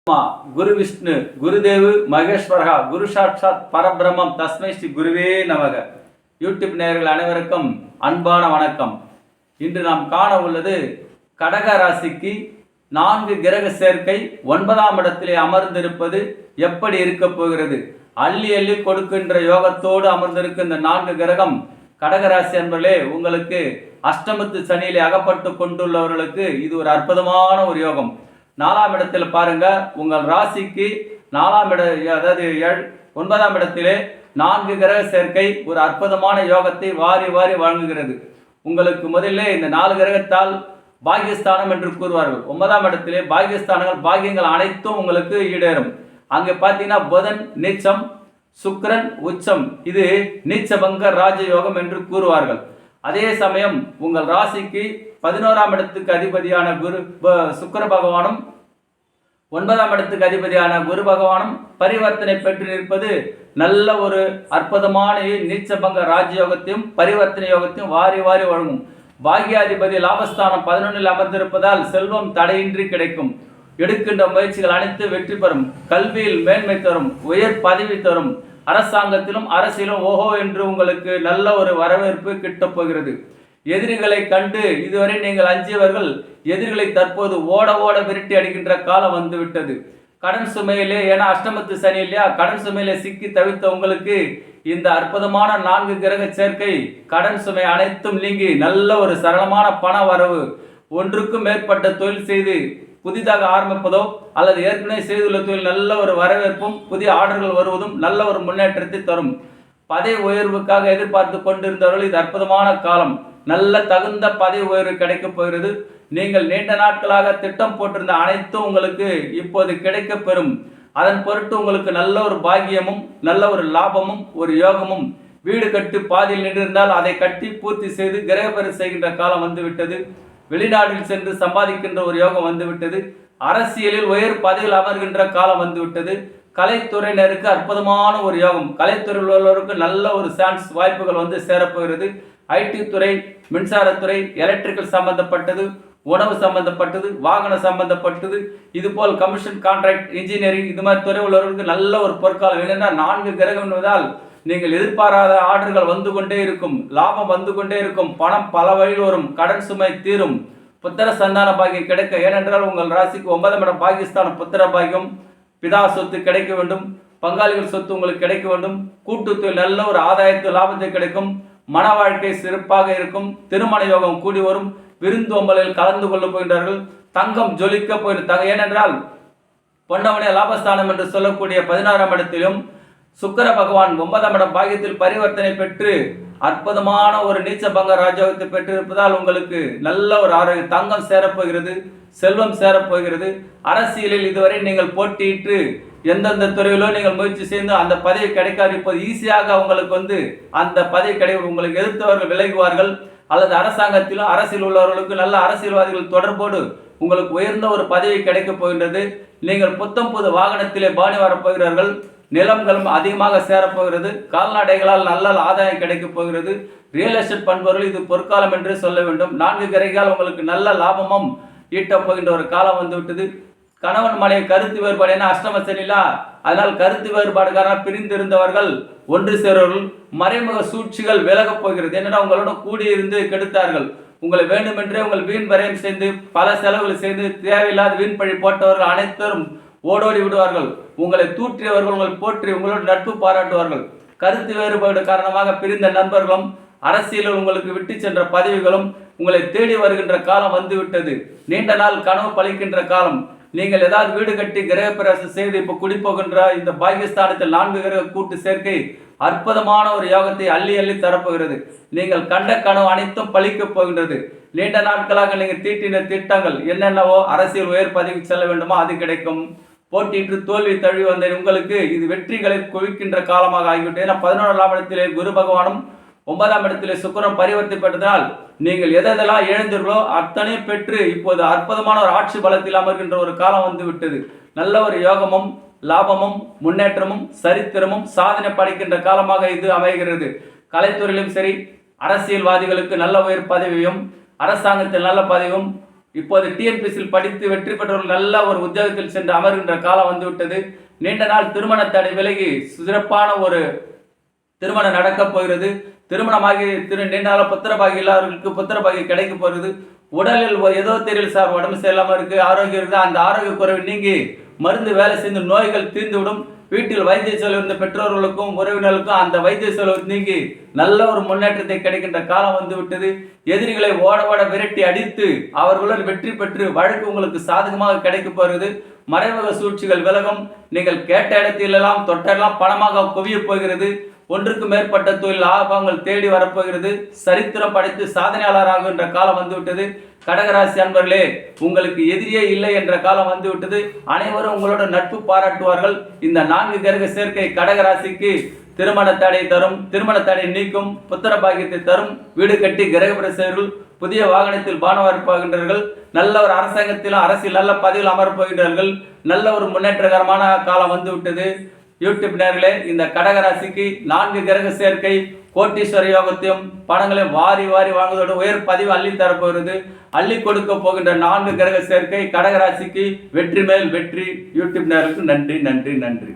குரு விஷ்ணு குருதேவு மகேஸ்வரகா குரு சாட்சாத் பரபிரம்மம் தஸ்மை ஸ்ரீ குருவே நமக. யூடியூப் நேயர்கள் அனைவருக்கும் அன்பான வணக்கம். இன்று நாம் காண உள்ளது கடக ராசிக்கு 4 கிரக சேர்க்கை 9ஆம் இடத்திலே அமர்ந்திருப்பது எப்படி இருக்க போகிறது. அள்ளி அள்ளி கொடுக்கின்ற யோகத்தோடு அமர்ந்திருக்க இந்த 4 கிரகம் கடகராசி என்பர்களே, உங்களுக்கு அஷ்டமத்து சனியிலே அகப்பட்டு கொண்டுள்ளவர்களுக்கு இது ஒரு அற்புதமான ஒரு யோகம். 4ஆம் இடத்தில் பாருங்க, உங்கள் ராசிக்கு 4ஆம் அதாவது 9ஆம் இடத்திலே 4 கிரக சேர்க்கை ஒரு அற்புதமான யோகத்தை வாரி வாரி வழங்குகிறது. உங்களுக்கு முதல்ல இந்த 4 கிரகத்தால் பாகியஸ்தானம் என்று கூறுவார்கள். 9ஆம் இடத்திலே பாகியஸ்தானங்கள் பாகியங்கள் அனைத்தும் உங்களுக்கு ஈடேறும். அங்கே பார்த்தீங்கன்னா புதன் நீச்சம், சுக்கிரன் உச்சம், இது நீச்சபங்க ராஜயோகம் என்று கூறுவார்கள். அதே சமயம் உங்கள் ராசிக்கு 11ஆம் இடத்துக்கு அதிபதியான சுக்கிர பகவானும் 9ஆம் இடத்துக்கு அதிபதியான குரு பகவானும் பரிவர்த்தனை பெற்று நிற்பது நல்ல ஒரு அற்புதமான நீச்சபங்க ராஜயோகத்தையும் பரிவர்த்தனை யோகத்தையும் வாரி வாரி வழங்கும். பாகியாதிபதி லாபஸ்தானம் 11இல் அமர்ந்திருப்பதால் செல்வம் தடையின்றி கிடைக்கும். எடுக்கின்ற முயற்சிகள் அனைத்து வெற்றி பெறும். கல்வியில் மேன்மை தரும், உயர் பதவி தரும். அரசாங்கத்திலும் அரசியலும் ஓஹோ என்று உங்களுக்கு நல்ல ஒரு வரவேற்பு கிட்டப் போகிறது. எதிரிகளை கண்டு இதுவரை நீங்கள் அஞ்சியவர்கள் எதிரிகளை தற்போது ஓட ஓட விரட்டி அடிக்கின்ற காலம் வந்துவிட்டது. கடன் சுமையிலே, ஏன்னா அஷ்டமத்து சனி இல்லையா, கடன் சுமையிலே சிக்கி தவித்த உங்களுக்கு இந்த அற்புதமான 4 கிரக சேர்க்கை கடன் சுமை அனைத்தும் நீங்கி நல்ல ஒரு சரளமான பண வரவு, ஒன்றுக்கும் மேற்பட்ட தொழில் செய்து புதிதாக ஆரம்பிப்பதோ அல்லது ஏற்கனவே செய்துள்ள தொழில் நல்ல ஒரு வரவேற்பும் புதிய ஆர்டர்கள் வருவதும் நல்ல ஒரு முன்னேற்றத்தை தரும். பதவி உயர்வுக்காக எதிர்பார்த்து கொண்டிருந்தவர்கள் இது அற்புதமான காலம். நல்ல தகுந்த பதவி உயர்வு கிடைக்கப் போகிறது. நீங்கள் நீண்ட நாட்களாக திட்டம் போட்டிருந்த அனைத்தும் உங்களுக்கு இப்போது கிடைக்க பெறும். அதன் பொருட்டு உங்களுக்கு நல்ல ஒரு பாக்கியமும் நல்ல ஒரு லாபமும் ஒரு யோகமும். வீடு கட்டி பாதியில் நின்றிருந்தால் அதை கட்டி பூர்த்தி செய்து கிரகப்பெரு செய்கின்ற காலம் வந்துவிட்டது. வெளிநாட்டில் சென்று சம்பாதிக்கின்ற ஒரு யோகம் வந்துவிட்டது. அரசியலில் உயர் பதவியில் அமர்கின்ற காலம் வந்துவிட்டது. கலைத்துறையினருக்கு அற்புதமான ஒரு யோகம். கலைத்துறையில் உள்ளவருக்கு நல்ல ஒரு சான்ஸ் வாய்ப்புகள் வந்து சேரப்போகிறது. ஐடி துறை, மின்சாரத்துறை, எலக்ட்ரிக்கல் சம்பந்தப்பட்டது, உணவு சம்பந்தப்பட்டது, வாகன சம்பந்தப்பட்டது, இதுபோல் கமிஷன் கான்ட்ராக்ட், இன்ஜினியரிங், இது மாதிரி துறை உள்ளவர்களுக்கு நல்ல ஒரு பொற்காலம். என்னென்னா 4 கிரகம் என்பதால் நீங்கள் எதிர்பாராத ஆர்டர்கள் வந்து கொண்டே இருக்கும், லாபம் வந்து கொண்டே இருக்கும், பணம் பல வழியில் வரும், கடன் சுமை தீரும், புத்திர சந்தான பாக்கியம் கிடைக்க. ஏனென்றால் உங்கள் ராசிக்கு 9ஆம் இடம் பாகிஸ்தான் புத்திர பாக்கியம், பிதா சொத்து கிடைக்க வேண்டும், பங்காளிகள் சொத்து உங்களுக்கு கிடைக்க வேண்டும், கூட்டுத்தொழில் நல்ல ஒரு ஆதாயத்து லாபத்தை கிடைக்கும், மன வாழ்க்கை சிறப்பாக இருக்கும், திருமண யோகம் கூடி வரும், விருந்தோம்பலில் கலந்து கொள்ள போகின்றார்கள், தங்கம் ஜொலிக்க போகின்ற ஏனென்றால் பொன்னவனே லாபஸ்தானம் என்று சொல்லக்கூடிய 16ஆம் இடத்திலும் சுக்கிர பகவான் 9ஆம் இடம் பாகியத்தில் பரிவர்த்தனை பெற்று அற்புதமான ஒரு நீச்சபங்க ராஜயோகத்தை பெற்றிருப்பதால் உங்களுக்கு நல்ல ஒரு ஆரோக்கியம், தங்கம் சேரப்போகிறது, செல்வம் சேரப்போகிறது. அரசியலில் இதுவரை நீங்கள் போட்டியிட்டு எந்தெந்த துறையிலோ நீங்கள் முயற்சி செய்து அந்த பதவி கிடைக்காது. இப்போது ஈஸியாக உங்களுக்கு அந்த பதவி கிடைக்கும். உங்களுக்கு எதிர்த்தவர்கள் விலகுவார்கள். அல்லது அரசாங்கத்திலும் அரசியல் உள்ளவர்களுக்கு நல்ல அரசியல்வாதிகள் தொடர்போடு உங்களுக்கு உயர்ந்த ஒரு பதவி கிடைக்கப் போகின்றது. நீங்கள் புத்தம் புது வாகனத்திலே பாணி வரப்போகிறார்கள். நிலங்களும் அதிகமாக சேரப்போகிறது. கால்நடைகளால் நல்ல ஆதாயம் கிடைக்கப் போகிறது. ரியல் எஸ்டேட் பண்பவர்கள் இது பொற்காலம் என்று சொல்ல வேண்டும். 4 கிரகங்கள் உங்களுக்கு நல்ல லாபமும் ஈட்டப் போகின்ற ஒரு காலம் வந்துவிட்டது. கணவன் மனைவி கருத்து வேறுபாடு, ஏன்னா அஷ்டம சனிலா, அதனால் கருத்து வேறுபாடுகாரன பிரிந்திருந்தவர்கள் ஒன்று சேரவர்கள், மறைமுக சூழ்ச்சிகள் விலகப் போகிறது. என்னன்னா உங்களோட கூடியிருந்து கெடுத்தார்கள், உங்களை வேண்டுமென்றே உங்கள் வீண் வரையம் செய்து பல செலவுகள் செய்து தேவையில்லாத வீண் பழி போட்டவர்கள் அனைத்தரும் ஓடோடி விடுவார்கள். உங்களை தூற்றியவர்கள் உங்களை போற்றி உங்களோட நட்பு பாராட்டுவார்கள். கருத்து வேறுபாடு காரணமாக பிரிந்த நண்பர்களும் அரசியலில் உங்களுக்கு விட்டு சென்ற பதவிகளும் உங்களை தேடி வருகின்ற காலம் வந்துவிட்டது. நீண்ட நாள் கனவு பழிக்கின்ற காலம். நீங்கள் ஏதாவது வீடு கட்டி கிரகப்பிரவேசம் செய்து இப்போ குடிப்போகின்ற இந்த பாகிஸ்தானத்தில் 4 கிரக கூட்டு சேர்க்கை அற்புதமான ஒரு யோகத்தை அள்ளி அள்ளி தரப்போகிறது. நீங்கள் கண்ட கனவு அனைத்தும் பழிக்கப் போகின்றது. நீண்ட நாட்களாக நீங்கள் தீட்டின திட்டங்கள் என்னென்னவோ, அரசியல் உயர் பதவிக்கு செல்ல வேண்டுமோ அது கிடைக்கும். போட்டியிட்டு தோல்வி தழுவி வந்த உங்களுக்கு இது வெற்றிகளை குவிக்கின்ற காலமாக ஆகிவிட்டது. ஏன்னா 11ஆம் இடத்திலே குரு பகவானும் 9ஆம் இடத்திலே சுக்கிரன் பரிவர்த்தனை பெற்றதால் நீங்கள் எதெல்லாம் இழந்தீர்களோ அத்தனை பெற்று இப்போது அற்புதமான ஒரு ஆட்சி பலத்தில் அமர்கின்ற ஒரு காலம் வந்து விட்டது. நல்ல ஒரு யோகமும் லாபமும் முன்னேற்றமும் சரித்திரமும் சாதனை படைக்கின்ற காலமாக இது அமைகிறது. கலைத்துறையிலும் சரி, அரசியல்வாதிகளுக்கு நல்ல உயர் பதவியும் அரசாங்கத்தில் நல்ல பதவியும் இப்போது டிஎன்பிசியில் படித்து வெற்றி பெற்றவர்கள் நல்ல ஒரு உத்தியோகத்தில் சென்று அமர்கின்ற காலம் வந்துவிட்டது. நீண்ட நாள் திருமண தடை விலகி சிறப்பான ஒரு திருமணம் நடக்கப் போகிறது. திருமணமாகி நீண்ட நாள் புத்திரபாகி இல்லாதவர்களுக்கு புத்திரபாகி கிடைக்க போகிறது. உடலில் ஏதோ தெரியல சார், உடம்பு சரியில்லாமல் இருக்கு, ஆரோக்கியம் இருக்குது, அந்த ஆரோக்கிய குறைவு நீங்கி மருந்து வேலை செய்து நோய்கள் தீர்ந்துவிடும். வீட்டில் வைத்திய செலவு இருந்த பெற்றோர்களுக்கும் உறவினர்களுக்கும் அந்த வைத்திய செலவு நீங்கி நல்ல ஒரு முன்னேற்றத்தை கிடைக்கின்ற காலம் வந்து விட்டது. எதிரிகளை ஓட ஓட விரட்டி அடித்து அவர்களுடன் வெற்றி பெற்று வழக்கு உங்களுக்கு சாதகமாக கிடைக்க போகிறது. மறைமுக சூழ்ச்சிகள் விலகும். நீங்கள் கேட்ட இடத்திலெல்லாம் தொட்டெல்லாம் பணமாக குவிய போகிறது. ஒன்றுக்கு மேற்பட்ட தொழில் லாபங்கள் தேடி வரப்போகிறது. சரித்திரம் படைத்து சாதனையாளராகின்ற காலம் வந்துவிட்டது. கடகராசி அன்பர்களே, உங்களுக்கு எதிரியே இல்லை என்ற காலம் வந்துவிட்டது. அனைவரும் உங்களோட நட்பு பாராட்டுவார்கள். இந்த 4 கிரக சேர்க்கை கடகராசிக்கு திருமண தடை தரும், திருமண தடை நீக்கும், புத்திர பாக்கியத்தை தரும், வீடு கட்டி கிரகப்பிரவேசர்கள், புதிய வாகனத்தில் பானவர்ப்பாகின்றார்கள், நல்ல ஒரு அரசாங்கத்திலும் அரசியல் நல்ல பதவியில் அமரப்போகின்றார்கள். நல்ல ஒரு முன்னேற்றகரமான காலம் வந்துவிட்டது. யூடியூப் நேர்களே, இந்த கடகராசிக்கு 4 கிரக சேர்க்கை கோட்டீஸ்வர யோகத்தையும் பணங்களையும் வாரி வாரி வாங்குவதோடு உயர் பதிவு அள்ளி தரப்போகிறது. அள்ளி கொடுக்க போகின்ற 4 கிரக சேர்க்கை கடகராசிக்கு வெற்றி மேல் வெற்றி. யூடியூப் நேர்களுக்கு நன்றி நன்றி நன்றி.